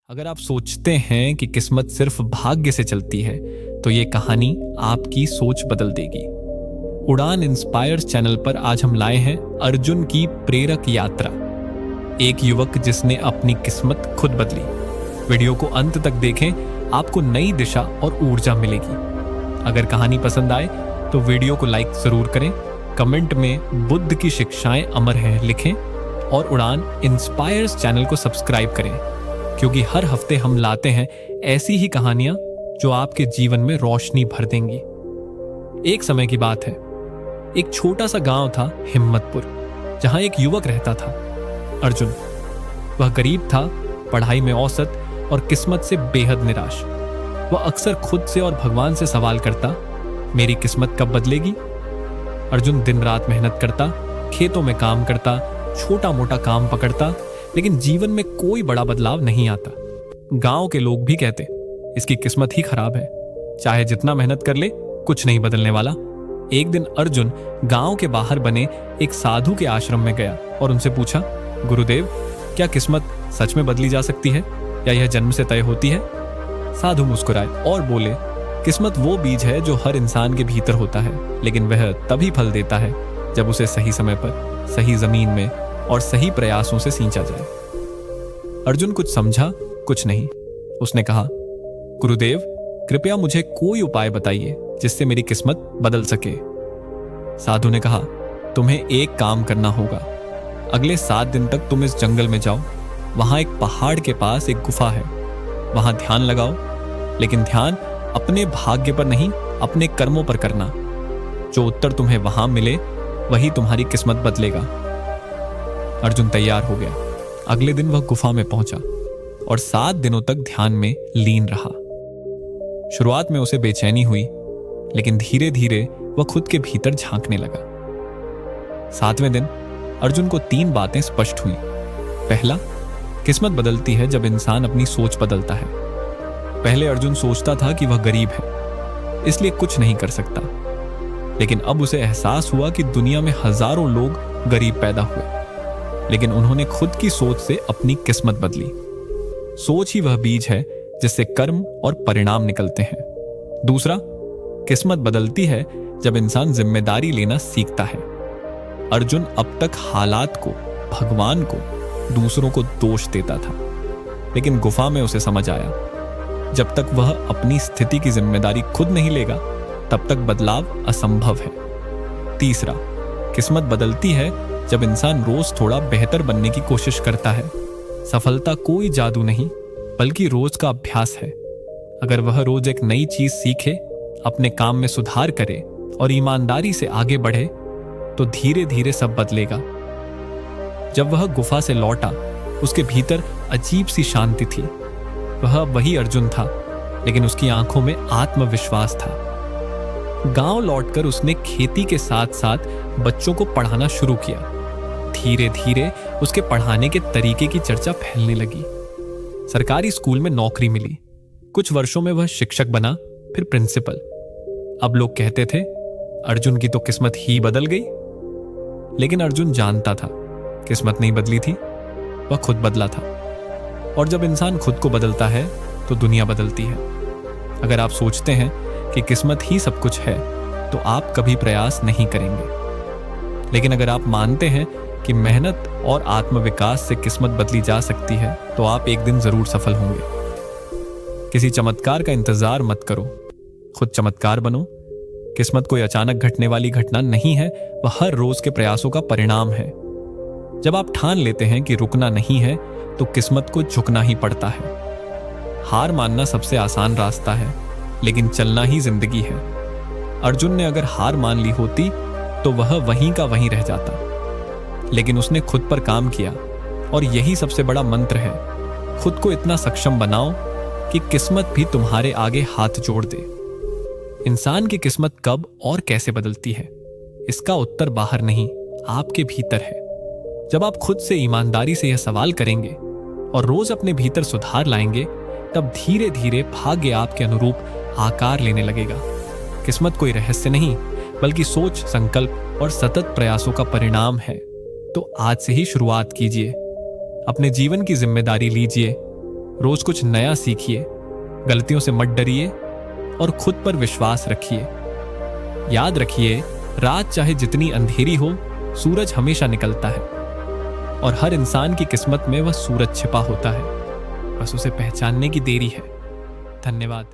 अगर आप सोचते हैं कि किस्मत सिर्फ भाग्य से चलती है तो ये कहानी आपकी सोच बदल देगी। उड़ान इंस्पायर्स चैनल पर आज हम लाए हैं अर्जुन की प्रेरक यात्रा, एक युवक जिसने अपनी किस्मत खुद बदली। वीडियो को अंत तक देखें, आपको नई दिशा और ऊर्जा मिलेगी। अगर कहानी पसंद आए तो वीडियो को लाइक जरूर करें, कमेंट में बुद्ध की शिक्षाएं अमर हैं लिखें और उड़ान इंस्पायर्स चैनल को सब्सक्राइब करें, क्योंकि हर हफ्ते हम लाते हैं ऐसी ही कहानियां जो आपके जीवन में रोशनी भर देंगी। एक समय की बात है, एक छोटा सा गांव था हिम्मतपुर, जहां एक युवक रहता था, अर्जुन। वह गरीब था, पढ़ाई में औसत और किस्मत से बेहद निराश। वह अक्सर खुद से और भगवान से सवाल करता, मेरी किस्मत कब बदलेगी? अर्जुन दिन रात मेहनत करता, खेतों में काम करता, छोटा मोटा काम पकड़ता, लेकिन जीवन में कोई बड़ा बदलाव नहीं आता। गांव के लोग भी कहते, इसकी किस्मत ही खराब है, चाहे जितना मेहनत कर ले कुछ नहीं बदलने वाला। एक दिन अर्जुन गांव के बाहर बने एक साधु के आश्रम में गया और उनसे पूछा, गुरुदेव, क्या किस्मत सच में बदली जा सकती है या यह जन्म से तय होती है? साधु मुस्कुराए और बोले, किस्मत वो बीज है जो हर इंसान के भीतर होता है, लेकिन वह तभी फल देता है जब उसे सही समय पर, सही जमीन में और सही प्रयासों से सींचा जाए। अर्जुन कुछ समझा, कुछ नहीं। उसने कहा, गुरुदेव, कृपया मुझे कोई उपाय बताइए जिससे मेरी किस्मत बदल सके। साधु ने कहा, तुम्हें एक काम करना होगा। अगले 7 दिन तक तुम इस जंगल में जाओ, वहां एक पहाड़ के पास एक गुफा है, वहां ध्यान लगाओ, लेकिन ध्यान अपने भाग्य पर नहीं, अपने कर्मों पर करना। जो उत्तर तुम्हें वहां मिले वही तुम्हारी किस्मत बदलेगा। अर्जुन तैयार हो गया। अगले दिन वह गुफा में पहुंचा और 7 दिनों तक ध्यान में लीन रहा। शुरुआत में उसे बेचैनी हुई, लेकिन धीरे धीरे वह खुद के भीतर झांकने लगा। 7वें दिन अर्जुन को 3 बातें स्पष्ट हुई। पहला, किस्मत बदलती है जब इंसान अपनी सोच बदलता है। पहले अर्जुन सोचता था कि वह गरीब है, इसलिए कुछ नहीं कर सकता, लेकिन अब उसे एहसास हुआ कि दुनिया में हजारों लोग गरीब पैदा हुए, लेकिन उन्होंने खुद की सोच से अपनी किस्मत बदली। सोच ही वह बीज है जिससे कर्म और परिणाम निकलते हैं। दूसरा, किस्मत बदलती है जब इंसान जिम्मेदारी लेना सीखता है। अर्जुन अब तक हालात को, भगवान को, दूसरों को दोष देता था, लेकिन गुफा में उसे समझ आया, जब तक वह अपनी स्थिति की जिम्मेदारी खुद नहीं लेगा तब तक बदलाव असंभव है। तीसरा, किस्मत बदलती है जब इंसान रोज थोड़ा बेहतर बनने की कोशिश करता है। सफलता कोई जादू नहीं, बल्कि रोज का अभ्यास है। अगर वह रोज एक नई चीज सीखे, अपने काम में सुधार करे और ईमानदारी से आगे बढ़े, तो धीरे धीरे सब बदलेगा। जब वह गुफा से लौटा, उसके भीतर अजीब सी शांति थी। वह वही अर्जुन था, लेकिन उसकी आंखों में आत्मविश्वास था। गांव लौटकर उसने खेती के साथ साथ बच्चों को पढ़ाना शुरू किया। धीरे धीरे उसके पढ़ाने के तरीके की चर्चा फैलने लगी। सरकारी स्कूल में नौकरी मिली। कुछ वर्षों में वह शिक्षक बना, फिर प्रिंसिपल। अब लोग कहते थे, अर्जुन की तो किस्मत ही बदल गई। लेकिन अर्जुन जानता था, किस्मत नहीं बदली थी, वह खुद बदला था। और जब इंसान खुद को बदलता है तो दुनिया बदलती है। अगर आप सोचते हैं कि किस्मत ही सब कुछ है, तो आप कभी प्रयास नहीं करेंगे। लेकिन अगर आप मानते हैं कि मेहनत और आत्मविकास से किस्मत बदली जा सकती है, तो आप एक दिन जरूर सफल होंगे। किसी चमत्कार का इंतजार मत करो, खुद चमत्कार बनो। किस्मत कोई अचानक घटने वाली घटना नहीं है, वह हर रोज के प्रयासों का परिणाम है। जब आप ठान लेते हैं कि रुकना नहीं है, तो किस्मत को झुकना ही पड़ता है। हार मानना सबसे आसान रास्ता है, लेकिन चलना ही जिंदगी है। अर्जुन ने अगर हार मान ली होती तो वह वहीं का वहीं रह जाता, लेकिन उसने खुद पर काम किया, और यही सबसे बड़ा मंत्र है। खुद को इतना सक्षम बनाओ कि किस्मत भी तुम्हारे आगे हाथ जोड़ दे। इंसान की किस्मत कब और कैसे बदलती है, इसका उत्तर बाहर नहीं, आपके भीतर है। जब आप खुद से ईमानदारी से यह सवाल करेंगे और रोज अपने भीतर सुधार लाएंगे, तब धीरे धीरे भाग्य आपके अनुरूप आकार लेने लगेगा। किस्मत कोई रहस्य नहीं, बल्कि सोच, संकल्प और सतत प्रयासों का परिणाम है। तो आज से ही शुरुआत कीजिए, अपने जीवन की जिम्मेदारी लीजिए रोज कुछ नया सीखिए, गलतियों से मत डरिए और खुद पर विश्वास रखिए। याद रखिए, रात चाहे जितनी अंधेरी हो, सूरज हमेशा निकलता है और हर इंसान की किस्मत में वह सूरज छिपा होता है, बस उसे पहचानने की देरी है। धन्यवाद।